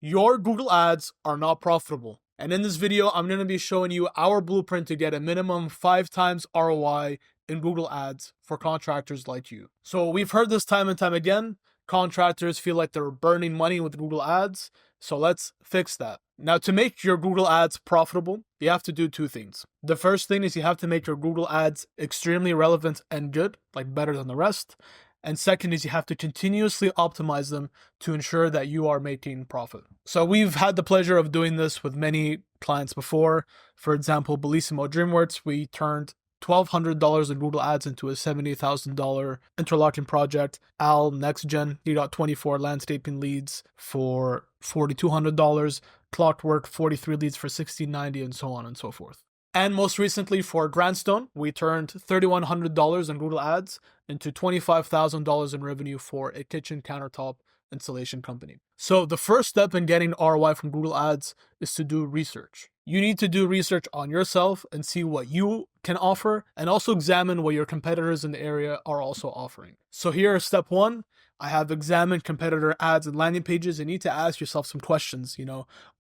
Your Google ads are not profitable. And in this video, I'm going to be showing you our blueprint to get a minimum 5 times ROI in Google ads for contractors like you. So we've heard this time and time again. Contractors feel like they're burning money with Google ads. So let's fix that. Now, to make your Google ads profitable, you have to do two things. The first thing is you have to make your Google ads extremely relevant and good, like better than the rest. And second is you have to continuously optimize them to ensure that you are making profit. So we've had the pleasure of doing this with many clients before. For example, Bellissimo DreamWorks, we turned $1,200 in Google ads into a $70,000 interlocking project. Al NextGen, he got 24 landscaping leads for $4,200. Clockwork, 43 leads for $1,690, and so on and so forth. And most recently for Grandstone, we turned $3,100 in Google ads into $25,000 in revenue for a kitchen countertop installation company. So the first step in getting ROI from Google ads is to do research. You need to do research on yourself and see what you can offer, and also examine what your competitors in the area are also offering. So here is step one. I have examined competitor ads and landing pages. You need to ask yourself some questions.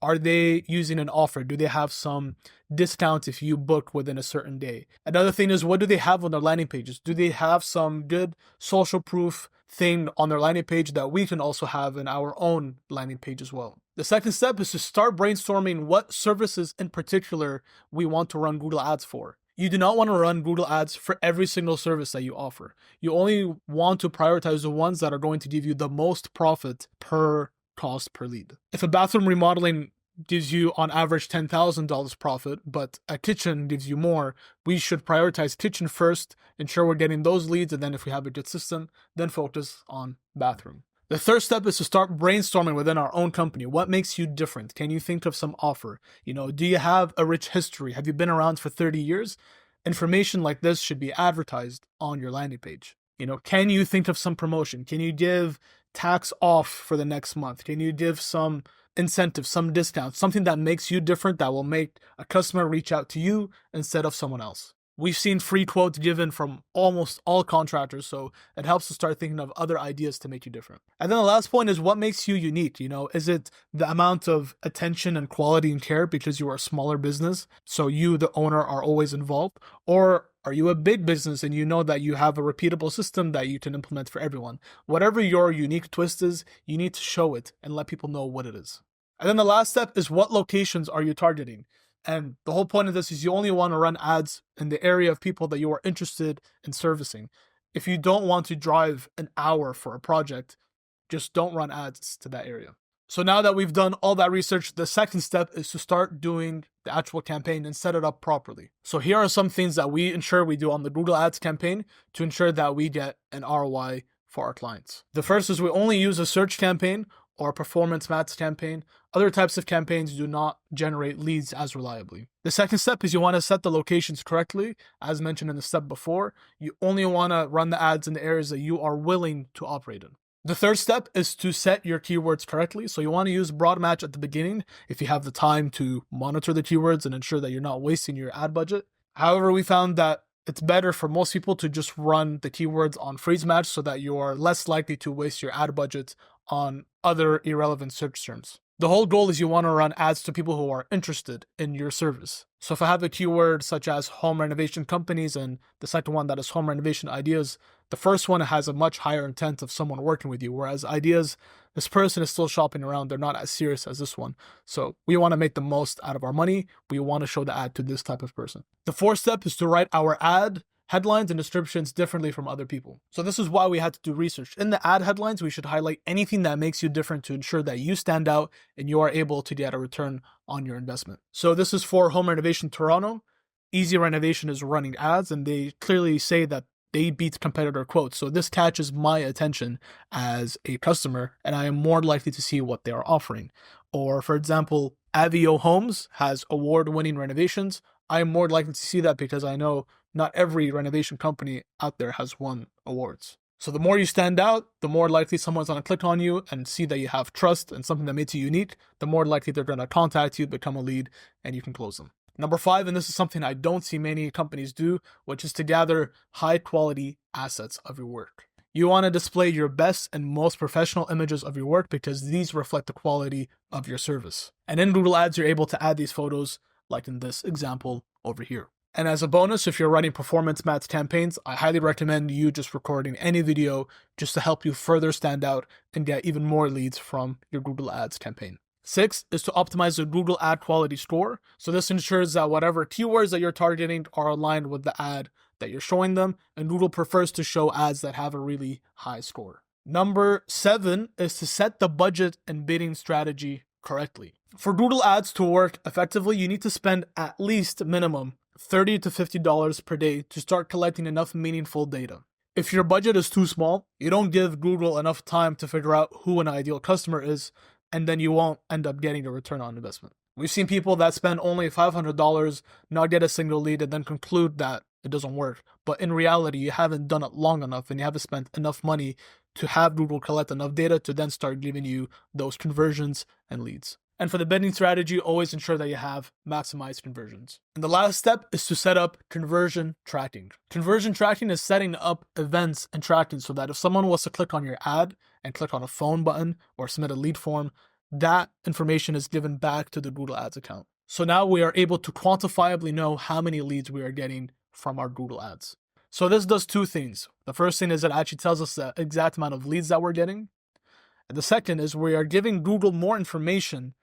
Are they using an offer? Do they have some discount if you book within a certain day? Another thing is, what do they have on their landing pages? Do they have some good social proof thing on their landing page that we can also have in our own landing page as well? The second step is to start brainstorming what services in particular we want to run Google ads for. You do not want to run Google ads for every single service that you offer. You only want to prioritize the ones that are going to give you the most profit per cost per lead. If a bathroom remodeling gives you on average $10,000 profit, but a kitchen gives you more, we should prioritize kitchen first, ensure we're getting those leads, and then if we have a good system, then focus on bathroom. The third step is to start brainstorming within our own company. What makes you different? Can you think of some offer? Do you have a rich history? Have you been around for 30 years? Information like this should be advertised on your landing page. Can you think of some promotion? Can you give tax off for the next month? Can you give some incentive, some discount, something that makes you different that will make a customer reach out to you instead of someone else? We've seen free quotes given from almost all contractors, so it helps to start thinking of other ideas to make you different. And then the last point is, what makes you unique? Is it the amount of attention and quality and care because you are a smaller business, so you, the owner, are always involved? Or are you a big business and you know that you have a repeatable system that you can implement for everyone? Whatever your unique twist is, you need to show it and let people know what it is. And then the last step is, what locations are you targeting? And the whole point of this is you only want to run ads in the area of people that you are interested in servicing. If you don't want to drive an hour for a project, just don't run ads to that area. So now that we've done all that research, the second step is to start doing the actual campaign and set it up properly. So here are some things that we ensure we do on the Google Ads campaign to ensure that we get an ROI for our clients. The first is we only use a search campaign or a performance max campaign. Other types of campaigns do not generate leads as reliably. The second step is you want to set the locations correctly. As mentioned in the step before, you only want to run the ads in the areas that you are willing to operate in. The third step is to set your keywords correctly. So you want to use broad match at the beginning if you have the time to monitor the keywords and ensure that you're not wasting your ad budget. However, we found that it's better for most people to just run the keywords on freeze match so that you are less likely to waste your ad budget on other irrelevant search terms. The whole goal is you want to run ads to people who are interested in your service. So if I have a keyword such as home renovation companies and the second one that is home renovation ideas, the first one has a much higher intent of someone working with you, whereas ideas, this person is still shopping around. They're not as serious as this one. So we want to make the most out of our money. We want to show the ad to this type of person. The fourth step is to write our ad headlines and descriptions differently from other people. So this is why we had to do research. In the ad headlines, we should highlight anything that makes you different to ensure that you stand out and you are able to get a return on your investment. So this is for Home Renovation Toronto. Easy Renovation is running ads, and they clearly say that they beat competitor quotes. So this catches my attention as a customer, and I am more likely to see what they are offering. Or for example, Avio Homes has award-winning renovations. I am more likely to see that because I know not every renovation company out there has won awards. So the more you stand out, the more likely someone's going to click on you and see that you have trust and something that makes you unique, the more likely they're going to contact you, become a lead, and you can close them. Number 5, and this is something I don't see many companies do, which is to gather high quality assets of your work. You want to display your best and most professional images of your work because these reflect the quality of your service. And in Google Ads, you're able to add these photos like in this example over here. And as a bonus, if you're running performance match campaigns, I highly recommend you just recording any video just to help you further stand out and get even more leads from your Google Ads campaign. 6 is to optimize the Google ad quality score. So this ensures that whatever keywords that you're targeting are aligned with the ad that you're showing them, and Google prefers to show ads that have a really high score. Number 7 is to set the budget and bidding strategy correctly. For Google Ads to work effectively, you need to spend at least minimum $30 to $50 per day to start collecting enough meaningful data. If your budget is too small, you don't give Google enough time to figure out who an ideal customer is, and then you won't end up getting a return on investment. We've seen people that spend only $500, not get a single lead, and then conclude that it doesn't work. But in reality, you haven't done it long enough and you haven't spent enough money to have Google collect enough data to then start giving you those conversions and leads. And for the bidding strategy, always ensure that you have maximized conversions. And the last step is to set up conversion tracking. Conversion tracking is setting up events and tracking so that if someone was to click on your ad and click on a phone button or submit a lead form, that information is given back to the Google Ads account. So now we are able to quantifiably know how many leads we are getting from our Google Ads. So this does two things. The first thing is it actually tells us the exact amount of leads that we're getting. And the second is we are giving Google more information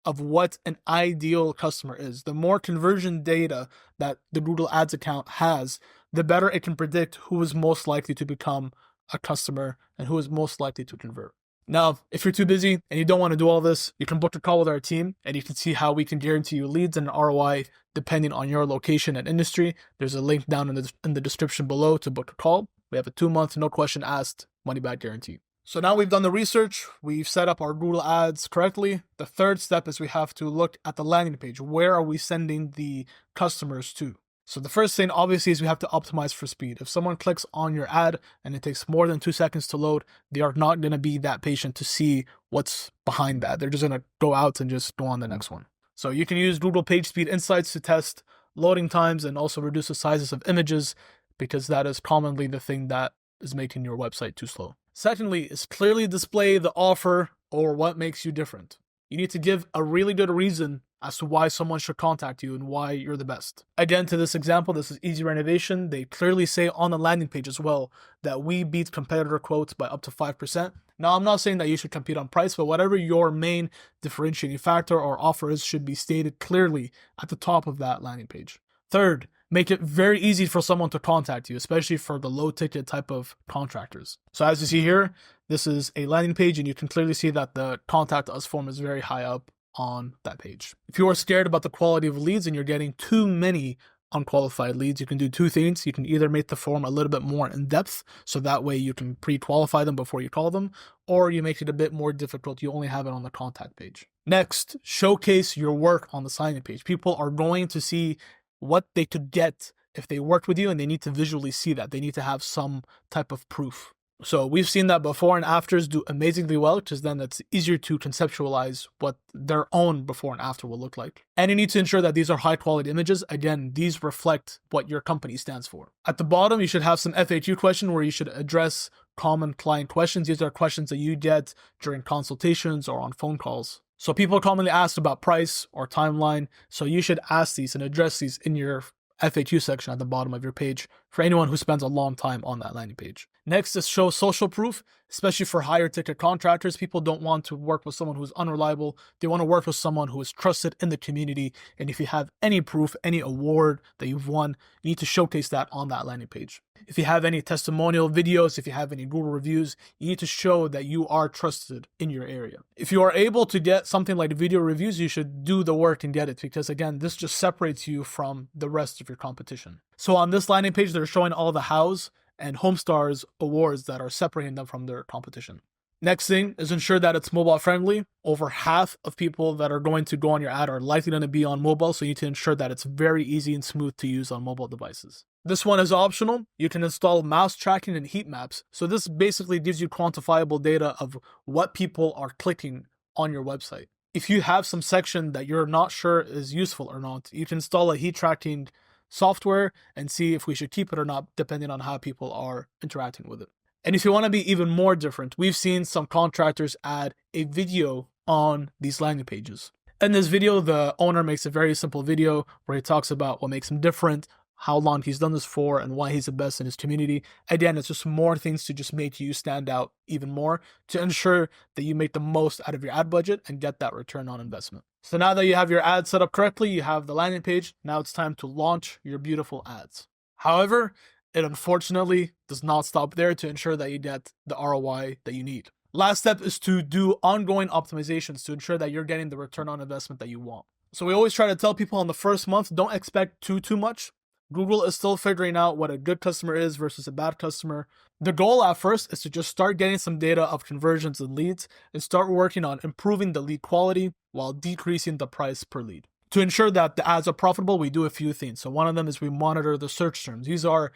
of what an ideal customer is. The more conversion data that the Google Ads account has, the better it can predict who is most likely to become a customer and who is most likely to convert. Now, if you're too busy and you don't want to do all this, you can book a call with our team and you can see how we can guarantee you leads and an ROI depending on your location and industry. There's a link down in the description below to book a call. We have a 2-month, no question asked, money back guarantee. So now we've done the research, we've set up our Google Ads correctly. The third step is we have to look at the landing page. Where are we sending the customers to? So the first thing obviously is we have to optimize for speed. If someone clicks on your ad and it takes more than 2 seconds to load, they are not going to be that patient to see what's behind that. They're just going to go out and just go on the next one. So you can use Google Page Speed Insights to test loading times and also reduce the sizes of images because that is commonly the thing that is making your website too slow. Secondly, is clearly display the offer or what makes you different. You need to give a really good reason as to why someone should contact you and why you're the best. Again, to this example, this is Easy Renovation. They clearly say on the landing page as well that we beat competitor quotes by up to 5%. Now, I'm not saying that you should compete on price, but whatever your main differentiating factor or offer is should be stated clearly at the top of that landing page. Third, make it very easy for someone to contact you, especially for the low ticket type of contractors. So as you see here, this is a landing page and you can clearly see that the contact us form is very high up on that page. If you are scared about the quality of leads and you're getting too many unqualified leads, you can do two things. You can either make the form a little bit more in depth, so that way you can pre-qualify them before you call them, or you make it a bit more difficult. You only have it on the contact page. Next, showcase your work on the sign-in page. People are going to see what they could get if they worked with you, and they need to visually see that. They need to have some type of proof. So we've seen that before and afters do amazingly well, because then it's easier to conceptualize what their own before and after will look like. And you need to ensure that these are high quality images. Again, these reflect what your company stands for. At the bottom, you should have some FAQ question where you should address common client questions. These are questions that you get during consultations or on phone calls. So people commonly ask about price or timeline. So you should ask these and address these in your FAQ section at the bottom of your page for anyone who spends a long time on that landing page. Next is show social proof, especially for higher ticket contractors. People don't want to work with someone who's unreliable. They want to work with someone who is trusted in the community. And if you have any proof, any award that you've won, you need to showcase that on that landing page. If you have any testimonial videos, if you have any Google reviews, you need to show that you are trusted in your area. If you are able to get something like video reviews, you should do the work and get it, because again, this just separates you from the rest of your competition. So on this landing page, they're showing all the hows and Homestars awards that are separating them from their competition. Next thing is ensure that it's mobile friendly. Over half of people that are going to go on your ad are likely going to be on mobile, so you need to ensure that it's very easy and smooth to use on mobile devices. This one is optional. You can install mouse tracking and heat maps. So this basically gives you quantifiable data of what people are clicking on your website. If you have some section that you're not sure is useful or not, you can install a heat tracking software and see if we should keep it or not, depending on how people are interacting with it. And if you want to be even more different, we've seen some contractors add a video on these landing pages. In this video, the owner makes a very simple video where he talks about what makes him different, how long he's done this for, and why he's the best in his community. Again, it's just more things to just make you stand out even more to ensure that you make the most out of your ad budget and get that return on investment. So now that you have your ad set up correctly, you have the landing page, now it's time to launch your beautiful ads. However, it unfortunately does not stop there to ensure that you get the ROI that you need. Last step is to do ongoing optimizations to ensure that you're getting the return on investment that you want. So we always try to tell people in the first month, don't expect too much. Google is still figuring out what a good customer is versus a bad customer. The goal at first is to just start getting some data of conversions and leads and start working on improving the lead quality while decreasing the price per lead. To ensure that the ads are profitable, we do a few things. So one of them is we monitor the search terms. These are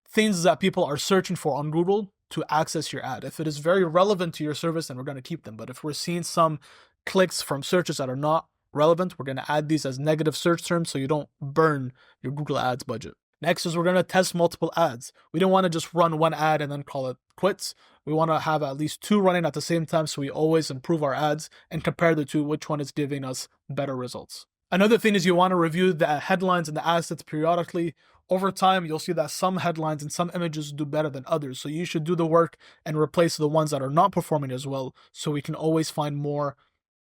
things that people are searching for on Google to access your ad. If it is very relevant to your service, then we're going to keep them. But if we're seeing some clicks from searches that are not relevant, we're going to add these as negative search terms so you don't burn your Google Ads budget. Next is we're going to test multiple ads. We don't want to just run one ad and then call it quits. We want to have at least two running at the same time so we always improve our ads and compare the two, which one is giving us better results. Another thing is you want to review the headlines and the assets periodically. Over time, you'll see that some headlines and some images do better than others. So you should do the work and replace the ones that are not performing as well so we can always find more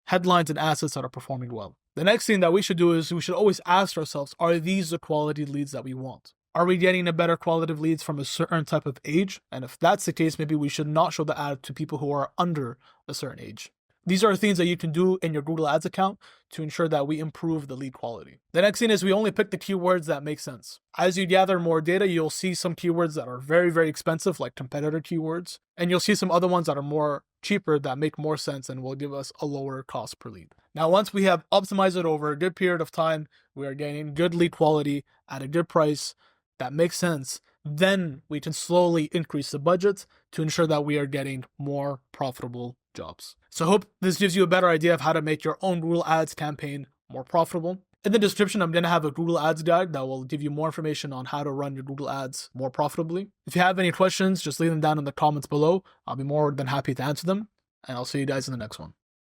headlines and assets that are performing well. The next thing that we should do is we should always ask ourselves, are these the quality leads that we want? Are we getting a better quality of leads from a certain type of age? And if that's the case, maybe we should not show the ad to people who are under a certain age. These are things that you can do in your Google Ads account to ensure that we improve the lead quality. The next thing is we only pick the keywords that make sense. As you gather more data, you'll see some keywords that are very expensive, like competitor keywords. And you'll see some other ones that are more cheaper that make more sense and will give us a lower cost per lead. Now, once we have optimized it over a good period of time, we are getting good lead quality at a good price that makes sense, then we can slowly increase the budget to ensure that we are getting more profitable jobs. So I hope this gives you a better idea of how to make your own Google Ads campaign more profitable. In the description, I'm going to have a Google Ads guide that will give you more information on how to run your Google Ads more profitably. If you have any questions, just leave them down in the comments below. I'll be more than happy to answer them, and I'll see you guys in the next one.